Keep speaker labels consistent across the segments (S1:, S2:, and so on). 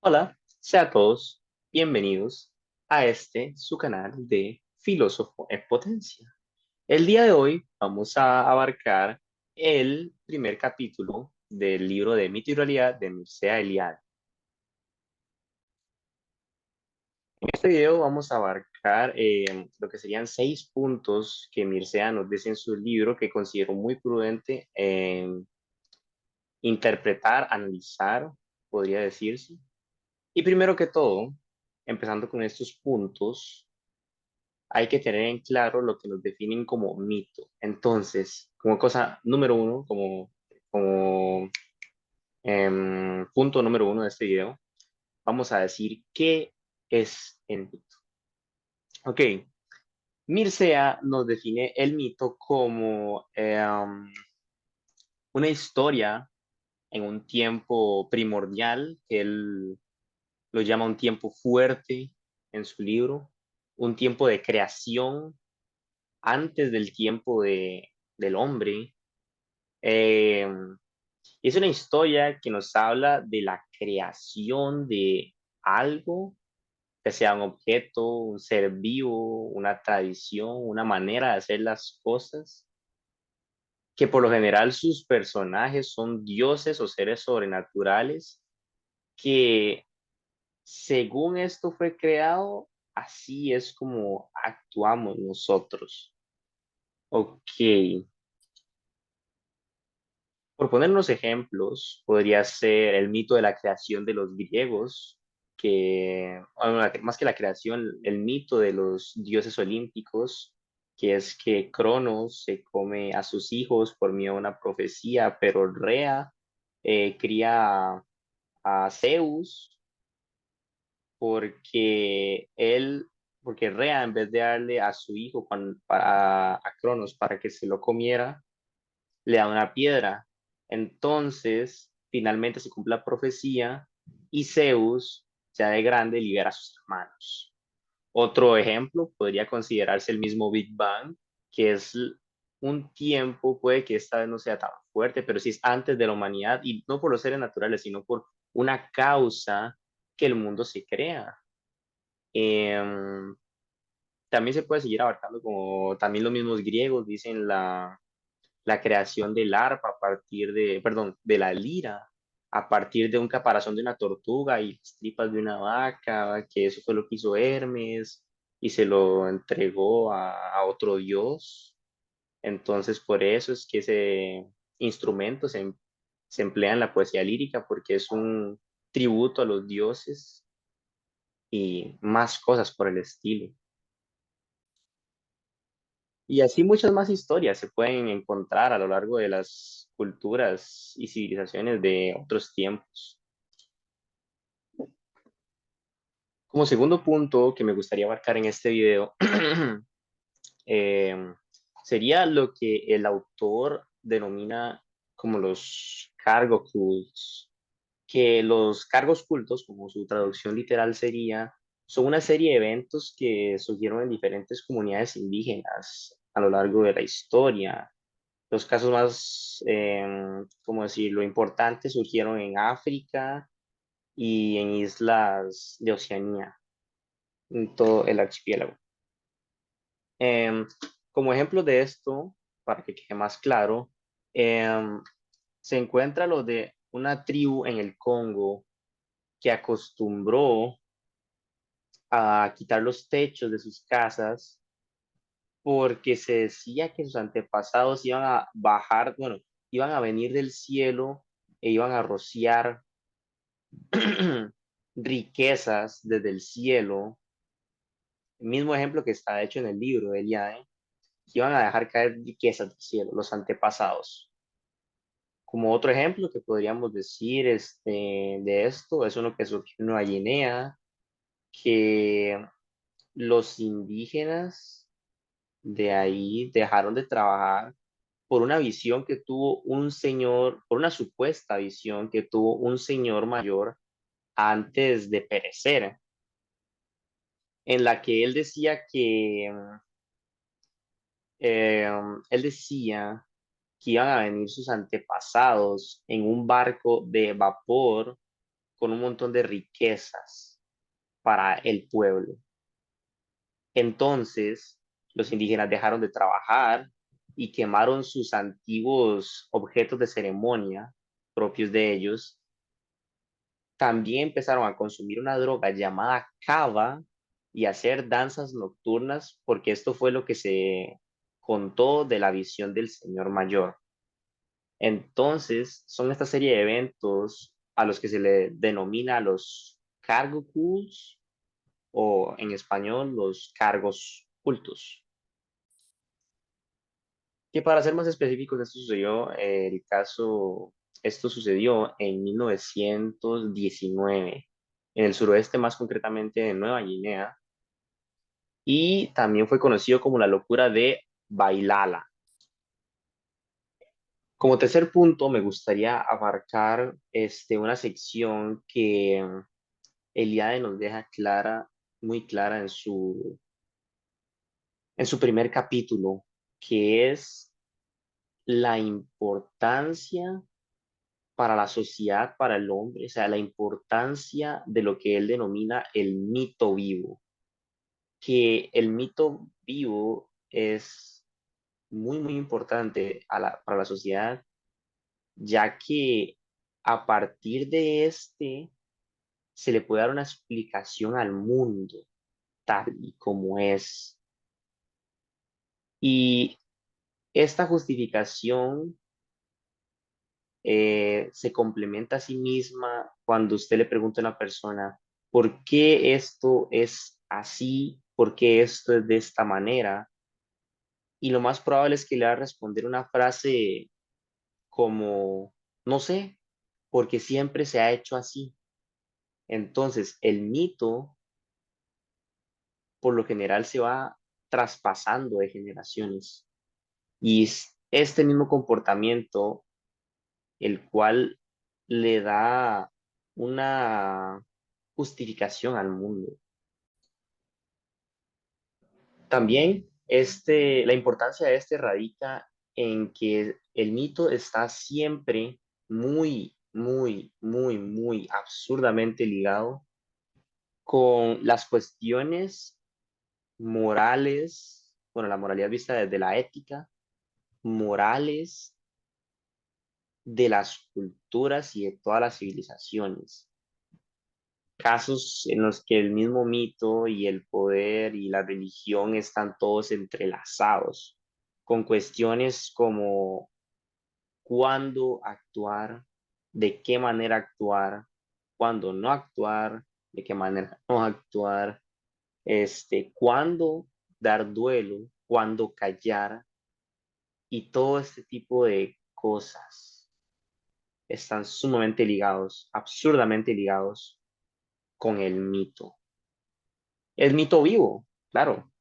S1: Hola, sean todos bienvenidos a este su canal de Filósofo en Potencia. El día de hoy vamos a abarcar el primer capítulo del libro de Mito y Realidad de Mircea Eliade. En este video vamos a abarcar lo que serían 6 puntos que Mircea nos dice en su libro que considero muy prudente interpretar, analizar, podría decirse. Y primero que todo, empezando con estos puntos, hay que tener en claro lo que nos definen como mito. Entonces, como cosa número uno, como punto número uno de este video, vamos a decir qué es el mito. Ok, Mircea nos define el mito como una historia en un tiempo primordial, que él lo llama un tiempo fuerte en su libro, un tiempo de creación antes del tiempo del hombre. Eh, es una historia que nos habla de la creación de algo, que sea un objeto, un ser vivo, una tradición, una manera de hacer las cosas, que por lo general sus personajes son dioses o seres sobrenaturales, que según esto fue creado, así es como actuamos nosotros. Ok, por poner unos ejemplos, podría ser el mito de la creación de los griegos, bueno, más que la creación, el mito de los dioses olímpicos, que es que Cronos se come a sus hijos por miedo a una profecía, pero Rea cría a Zeus porque porque Rea en vez de darle a su hijo a Cronos para que se lo comiera, le da una piedra. Entonces, finalmente se cumple la profecía y Zeus, ya de grande, libera a sus hermanos. Otro ejemplo podría considerarse el mismo Big Bang, que es un tiempo, puede que esta vez no sea tan fuerte, pero sí es antes de la humanidad y no por los seres naturales, sino por una causa que el mundo se crea. Em, También se puede seguir abarcando como también los mismos griegos dicen la creación del arpa a partir perdón, de la lira, a partir de un caparazón de una tortuga y las tripas de una vaca, que eso fue lo que hizo Hermes y se lo entregó a otro dios. Entonces, por eso es que ese instrumento se emplea en la poesía lírica, porque es un tributo a los dioses y más cosas por el estilo. Y así muchas más historias se pueden encontrar a lo largo de las culturas y civilizaciones de otros tiempos. Como segundo punto que me gustaría abarcar en este video, eh, sería lo que el autor denomina como los cargo cults, que los cargos cultos, como su traducción literal sería, son una serie de eventos que surgieron en diferentes comunidades indígenas a lo largo de la historia. Los casos más, como decirlo, importantes surgieron en África y en islas de Oceanía, en todo el archipiélago. Em, Como ejemplo de esto, para que quede más claro, em, se encuentra lo de una tribu en el Congo que acostumbró a quitar los techos de sus casas porque se decía que sus antepasados iban a bajar, bueno, iban a venir del cielo e iban a rociar riquezas desde el cielo, el mismo ejemplo que está hecho en el libro de Eliade, que iban a dejar caer riquezas del cielo, los antepasados. Como otro ejemplo que podríamos decir de esto, es uno que surgió en Nueva Guinea, que los indígenas de ahí dejaron de trabajar por una visión que tuvo un señor, por una supuesta visión que tuvo un señor mayor antes de perecer, en la que él decía que iban a venir sus antepasados en un barco de vapor con un montón de riquezas para el pueblo. Entonces, los indígenas dejaron de trabajar y quemaron sus antiguos objetos de ceremonia propios de ellos. También empezaron a consumir una droga llamada cava y hacer danzas nocturnas, porque esto fue lo que se contó de la visión del Señor Mayor. Entonces, son esta serie de eventos a los que se le denomina los cargo cults o en español los cargos cultos. Que para ser más específicos, esto sucedió en 1919, en el suroeste, más concretamente en Nueva Guinea, y también fue conocido como la locura de Bailala. Como tercer punto, me gustaría abarcar una sección que Eliade nos deja clara, muy clara en su primer capítulo, que es la importancia para la sociedad, para el hombre, o sea, la importancia de lo que él denomina el mito vivo, que el mito vivo es muy, muy importante para la sociedad, ya que a partir de este se le puede dar una explicación al mundo tal y como es. Y esta justificación se complementa a sí misma cuando usted le pregunta a una persona, ¿por qué esto es así? ¿Por qué esto es de esta manera? Y lo más probable es que le va a responder una frase como, no sé, porque siempre se ha hecho así. Entonces, el mito, por lo general, se va traspasando de generaciones. Y es este mismo comportamiento el cual le da una justificación al mundo. También la importancia de este radica en que el mito está siempre muy, muy, muy, muy absurdamente ligado con las cuestiones morales, bueno, la moralidad vista desde la ética, morales de las culturas y de todas las civilizaciones. Casos en los que el mismo mito y el poder y la religión están todos entrelazados, con cuestiones como cuándo actuar, de qué manera actuar, cuándo no actuar, de qué manera no actuar, cuándo dar duelo, cuándo callar, y todo este tipo de cosas están sumamente ligados, absurdamente ligados con el mito. El mito vivo, claro.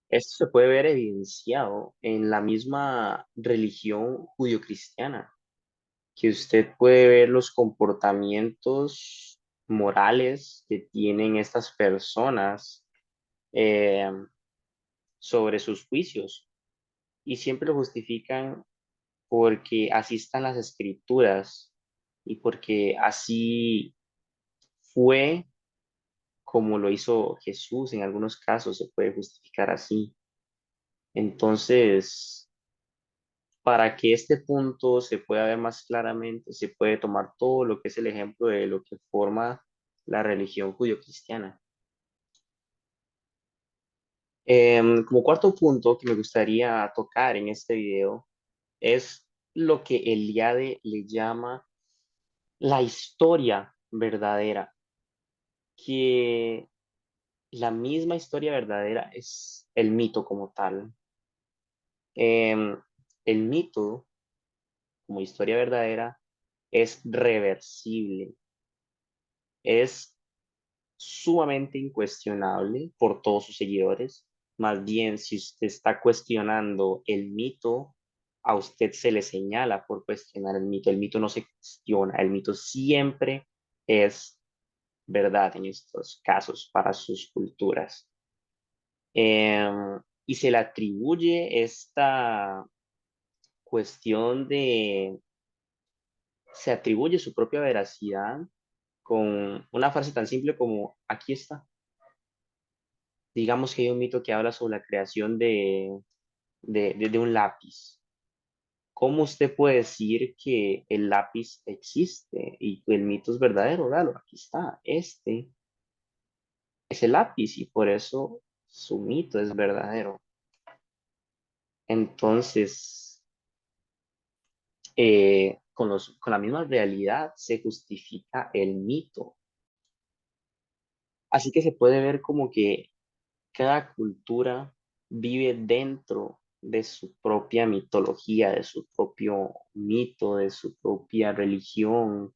S1: Esto se puede ver evidenciado en la misma religión judio-cristiana, que usted puede ver los comportamientos morales que tienen estas personas eh, sobre sus juicios y siempre lo justifican porque así están las escrituras y porque así fue como lo hizo Jesús. En algunos casos se puede justificar así. Entonces, para que este punto se pueda ver más claramente, se puede tomar todo lo que es el ejemplo de lo que forma la religión judio-cristiana. Como cuarto punto que me gustaría tocar en este video es lo que Eliade le llama la historia verdadera, que la misma historia verdadera es el mito como tal. Em, el mito, como historia verdadera, es reversible, es sumamente incuestionable por todos sus seguidores. Más bien, si usted está cuestionando el mito, a usted se le señala por cuestionar el mito. El mito no se cuestiona, el mito siempre es verdad en estos casos para sus culturas. Y se le atribuye esta cuestión se atribuye su propia veracidad con una frase tan simple como aquí está. Digamos que hay un mito que habla sobre la creación de un lápiz. ¿Cómo usted puede decir que el lápiz existe y que el mito es verdadero? Véalo, aquí está. Este es el lápiz y por eso su mito es verdadero. Entonces, con la misma realidad se justifica el mito. Así que se puede ver como que cada cultura vive dentro de su propia mitología, de su propio mito, de su propia religión.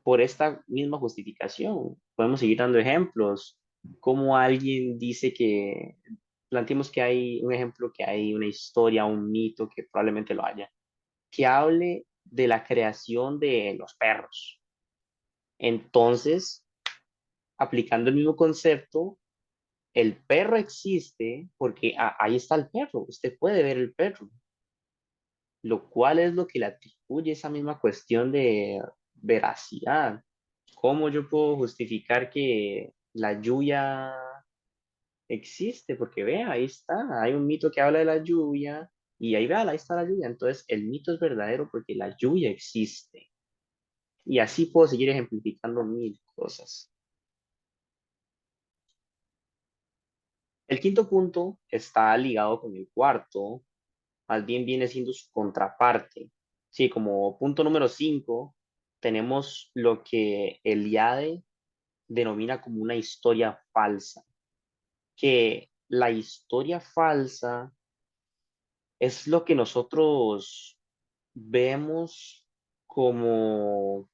S1: Por esta misma justificación, podemos seguir dando ejemplos. Como alguien dice que, planteemos que hay un ejemplo, que hay una historia, un mito, que probablemente lo haya, que hable de la creación de los perros. Entonces, aplicando el mismo concepto, el perro existe porque ahí está el perro, usted puede ver el perro, lo cual es lo que le atribuye esa misma cuestión de veracidad. ¿Cómo yo puedo justificar que la lluvia existe? Porque vea, ahí está, hay un mito que habla de la lluvia y ahí vea, ahí está la lluvia. Entonces, el mito es verdadero porque la lluvia existe. Y así puedo seguir ejemplificando mil cosas. El quinto punto está ligado con el cuarto, más bien viene siendo su contraparte. Sí, como punto número 5 tenemos lo que Eliade denomina como una historia falsa, que la historia falsa es lo que nosotros vemos como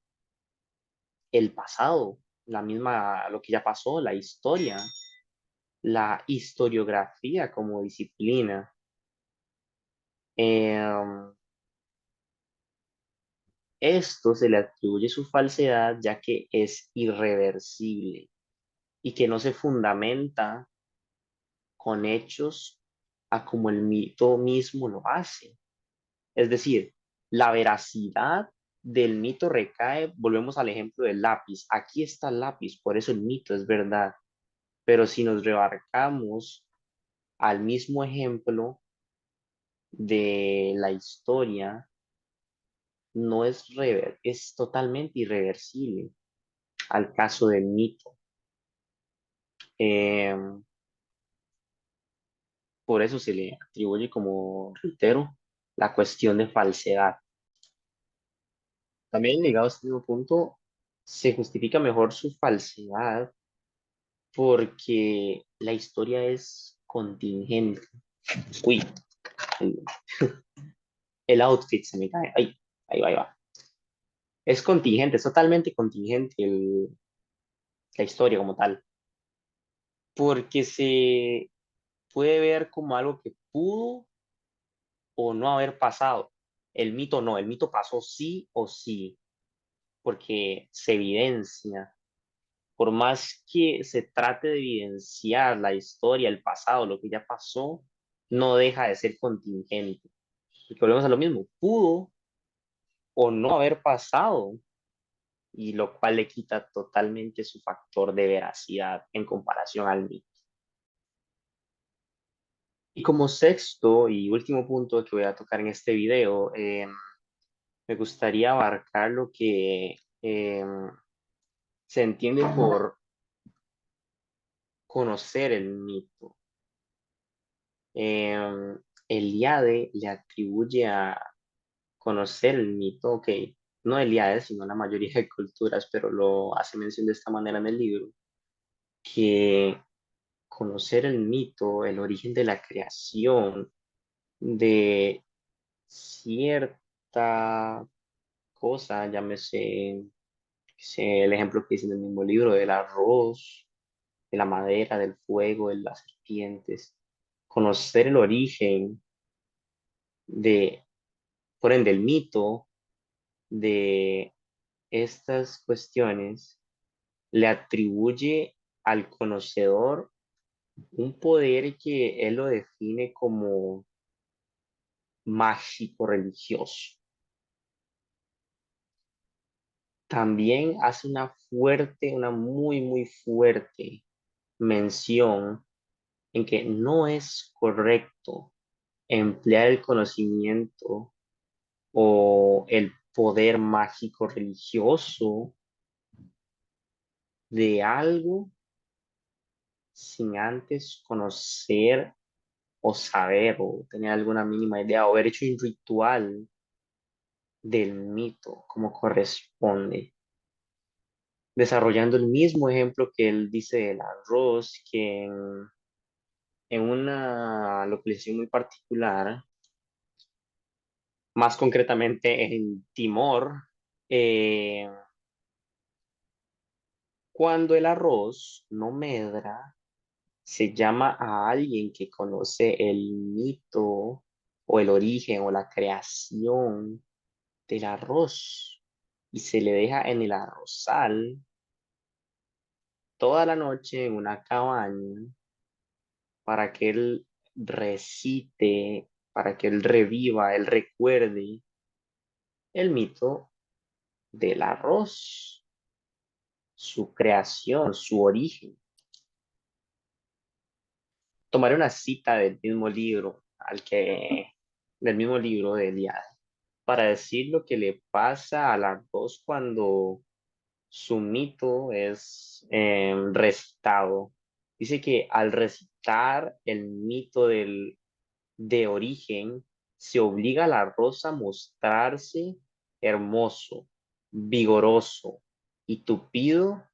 S1: el pasado, la misma, lo que ya pasó, la historia, la historiografía como disciplina. Em, Esto se le atribuye su falsedad ya que es irreversible y que no se fundamenta con hechos a como el mito mismo lo hace. Es decir, la veracidad del mito recae, volvemos al ejemplo del lápiz. Aquí está el lápiz, por eso el mito es verdad. Pero si nos rebarcamos al mismo ejemplo de la historia, no es es totalmente irreversible al caso del mito. Eh, por eso se le atribuye como, reitero, la cuestión de falsedad. También ligado a este mismo punto, se justifica mejor su falsedad porque la historia es contingente. Uy, el, el outfit se me cae. Ay, ahí va, ahí va. Es contingente, es totalmente contingente la historia como tal, porque se puede ver como algo que pudo o no haber pasado. El mito no, el mito pasó sí o sí, porque se evidencia. Por más que se trate de evidenciar la historia, el pasado, lo que ya pasó, no deja de ser contingente. Y volvemos a lo mismo, pudo o no haber pasado, y lo cual le quita totalmente su factor de veracidad en comparación al mito. Y como sexto y último punto que voy a tocar en este video, me gustaría abarcar lo que se entiende por conocer el mito. Eh, Eliade le atribuye a conocer el mito, ok, no Eliade, sino la mayoría de culturas, pero lo hace mención de esta manera en el libro, que conocer el mito, el origen de la creación de cierta cosa, llámese, el ejemplo que dice en el mismo libro del arroz, de la madera, del fuego, de las serpientes, conocer el origen de, por ende, el mito de estas cuestiones le atribuye al conocedor un poder que él lo define como mágico religioso. también hace una muy, muy fuerte mención en que no es correcto emplear el conocimiento o el poder mágico religioso de algo sin antes conocer o saber o tener alguna mínima idea o haber hecho un ritual del mito como corresponde. Desarrollando el mismo ejemplo que él dice del arroz, que en una localización muy particular, más concretamente en Timor, eh, cuando el arroz no medra, se llama a alguien que conoce el mito o el origen o la creación del arroz y se le deja en el arrozal toda la noche en una cabaña para que él recite, para que él reviva, él recuerde el mito del arroz, su creación, su origen. Tomaré una cita del mismo libro del mismo libro de Eliade, para decir lo que le pasa al arroz cuando su mito es recitado. Dice que al recitar el mito de origen, se obliga al arroz a mostrarse hermoso, vigoroso y tupido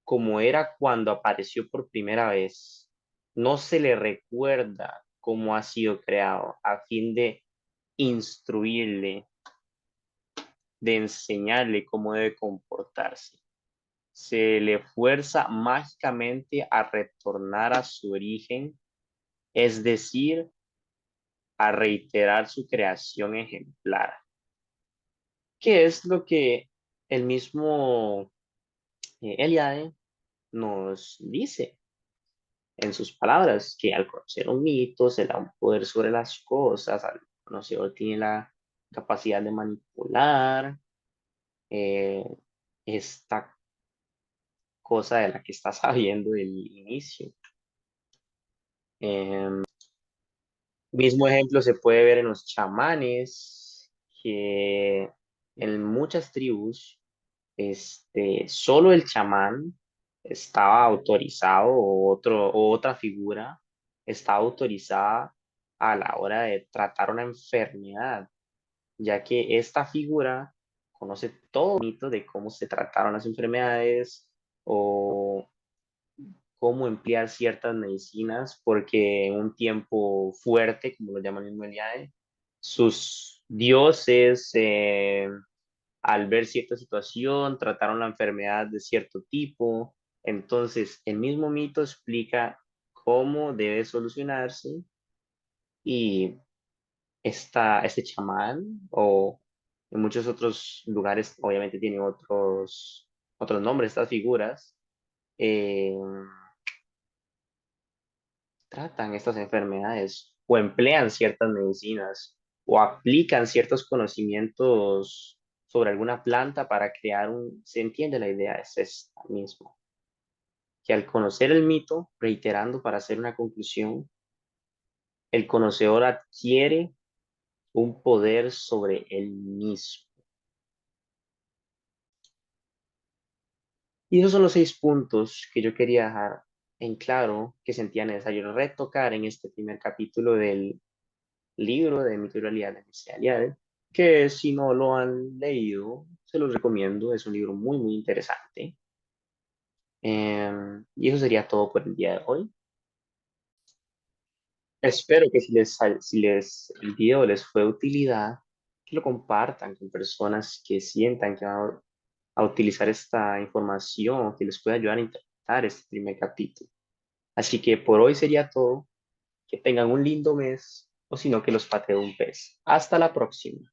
S1: como era cuando apareció por primera vez. No se le recuerda cómo ha sido creado a fin de instruirle, de enseñarle cómo debe comportarse. Se le fuerza mágicamente a retornar a su origen, es decir, a reiterar su creación ejemplar, que es lo que el mismo Eliade nos dice en sus palabras, que al conocer un mito se da un poder sobre las cosas, al conocedor tiene la capacidad de manipular eh, esta cosa de la que está sabiendo del inicio. Eh, Mismo ejemplo se puede ver en los chamanes, que en muchas tribus, solo el chamán estaba autorizado o otra figura estaba autorizada a la hora de tratar una enfermedad, ya que esta figura conoce todo el mito de cómo se trataron las enfermedades o cómo emplear ciertas medicinas, porque en un tiempo fuerte, como lo llaman en Meliade, sus dioses, al ver cierta situación, trataron la enfermedad de cierto tipo. Entonces, el mismo mito explica cómo debe solucionarse y este chamán o en muchos otros lugares, obviamente tiene otros nombres, estas figuras, eh, tratan estas enfermedades o emplean ciertas medicinas o aplican ciertos conocimientos sobre alguna planta para crear se entiende la idea, es esta misma, que al conocer el mito, reiterando para hacer una conclusión, el conocedor adquiere un poder sobre él mismo. Y esos son los 6 puntos que yo quería dejar en claro que sentía necesario retocar en este primer capítulo del libro de Mito y Realidad de Mircea Eliade, que si no lo han leído, se los recomiendo, es un libro muy, muy interesante. Y eso sería todo por el día de hoy. Espero que si el video les fue de utilidad, que lo compartan con personas que sientan que van a utilizar esta información, que les pueda ayudar a interpretar este primer capítulo. Así que por hoy sería todo. Que tengan un lindo mes o si no, que los patee un pez. Hasta la próxima.